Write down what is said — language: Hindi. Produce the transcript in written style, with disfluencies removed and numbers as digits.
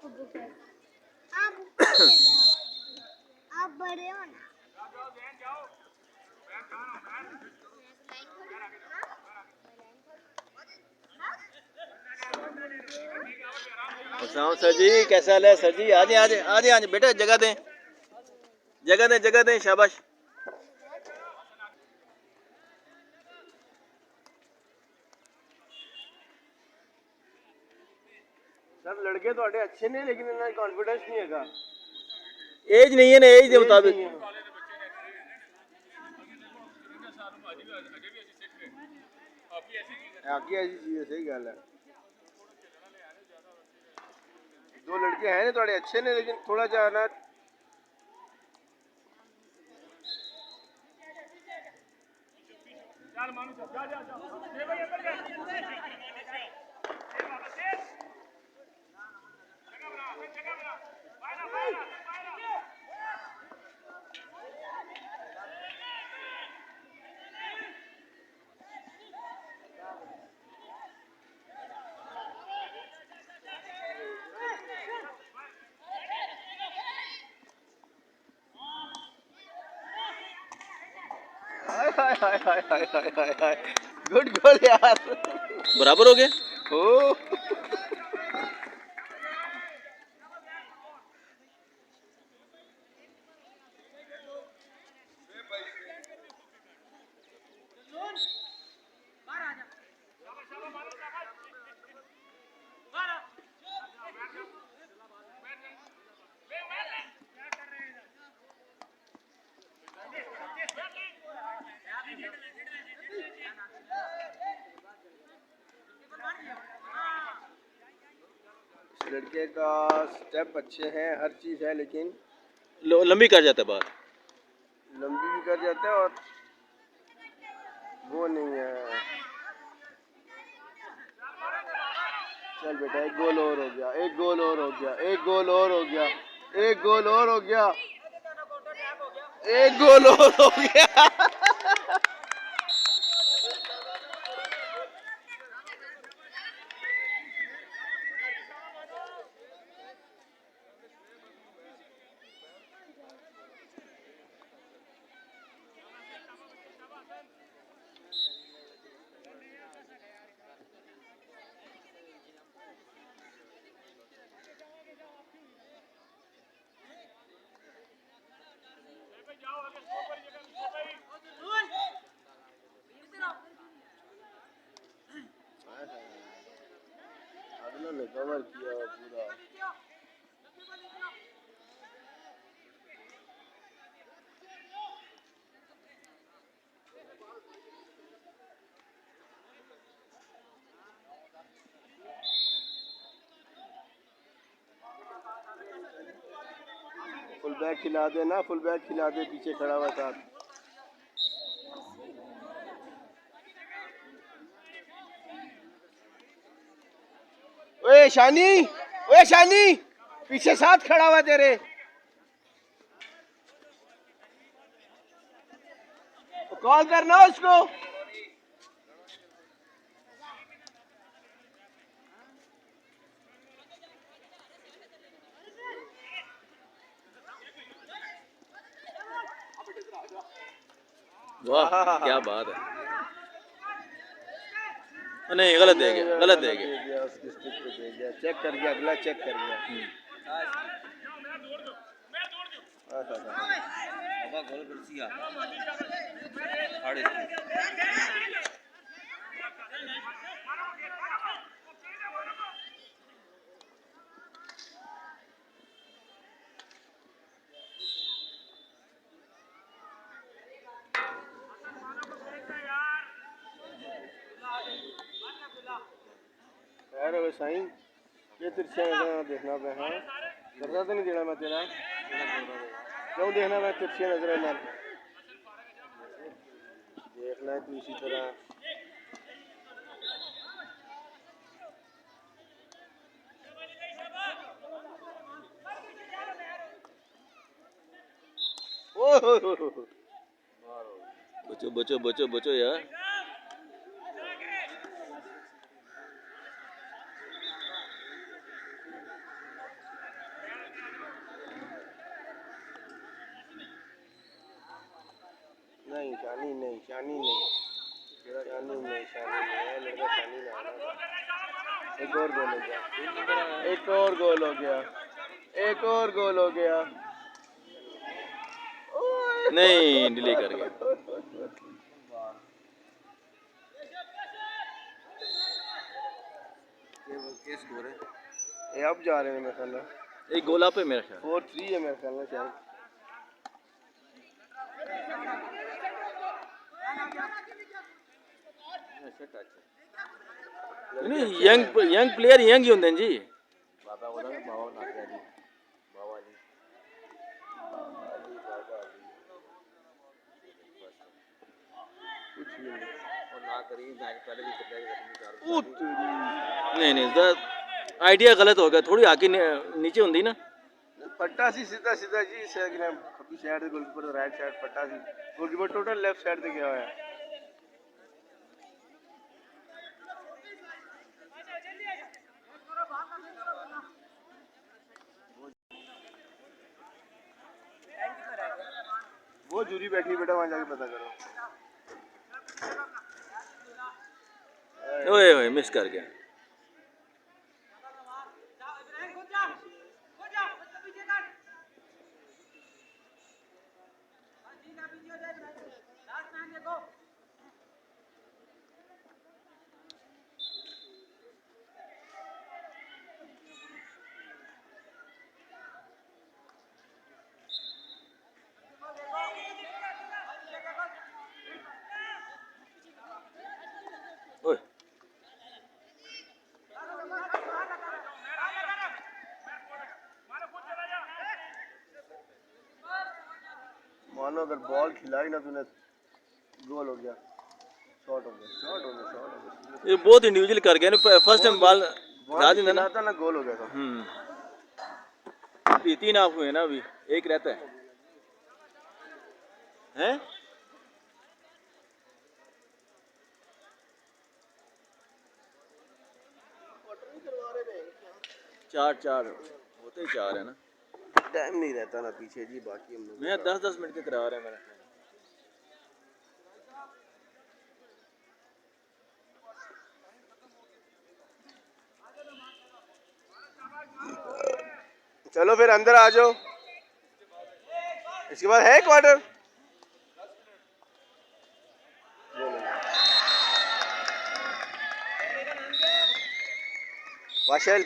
आप बड़े हो ना। सर जी कैसा हाल है? सर जी आ जाए आ जाए आ जाए आ जाए बेटा, जगह दें जगह दें जगह दें, शाबाश। सब लड़के तो अच्छे नहीं, लेकिन इन्हें कॉन्फिडेंस नहीं है का। एज नहीं है ना, एज के मुताबिक। आगे ऐसी चीज है, सही गल है। दो लड़के हैं थोड़े अच्छे ने, लेकिन थोड़ा जा ना गुड गोल यार, बराबर हो गया। ओ लड़के का स्टेप अच्छे हैं, हर चीज है, लेकिन लंबी कर जाता है बाहर, लंबी भी कर जाता है और वो नहीं है। चल बेटा, एक गोल और हो गया, एक गोल और हो गया, एक गोल और हो गया, एक गोल और हो गया, एक गोल और हो गया। अगला ने कवर किया पूरा। फुल बैक खिला दे ना, फुल बैक खिला दे, पीछे खड़ा हुआ साथ। ओए शानी, ओए शानी, पीछे साथ खड़ा हुआ तेरे। कॉल करना उसको। वाह क्या बात है। नहीं गलत दे गया, गलत दे गया। उसकी स्टिक पे दे गया, चेक कर गया, अगला चेक कर गया। यार वो साईं, ये तिरछा नजर देखना पे। हाँ करता तो नहीं देना मैं तेरा, क्यों देखना मैं तिरछी नजर ना देखना है तू इसी तरह। बचो बचो बचो बचो यार। नहीं शानी नहीं, शानी नहीं, शानी नहीं, शानी नहीं है, मेरे को शानी ना आना। एक और गोल हो गया, एक और गोल हो गया, एक और गोल हो गया। नहीं डिले कर गया। ये स्कोर है, ये अब जा रहे हैं मेरे ख्याल में। एक गोल आप है मेरा ख्याल। 4-3 है मेरे ख्याल में शायद। नहीं यंग प्लेयर यंग ही होंगे जी। बाबा बोला ना, बाबा नाच जी, बाबा जी, कुछ भी नहीं और ना करी मैच पहले भी नहीं आइडिया गलत हो गया, थोड़ी आके नीचे होंगी ना। पट्टा सी सीधा सीधा जी खब्बी साइड से गोलकीपर राइट साइड पट्टा सी, गोलकीपर टोटल लेफ्ट साइड से गया है। वो जूरी बैठी बेटा, वहां जाके पता करो। ओए ओए मिस कर गया। ओए मानो अगर बॉल खिलाई ना तूने, गोल हो गया, शॉट हो गया, शॉट हो गया, शॉट हो गया। ये बहुत इंडिविजुअल कर गया ना, फर्स्ट टाइम बॉल ज्यादा ही ना था ना, गोल हो गया था। तीन ऑफ हुए ना, अभी एक रहता है हैं? चार होते ही चार है ना। टाइम नहीं रहता ना पीछे जी, बाकी हम लोग मैं 10-10 मिनट के करा रहे हैं मेरा। चलो फिर अंदर आ जाओ, इसके बाद है क्वार्टर। वाशल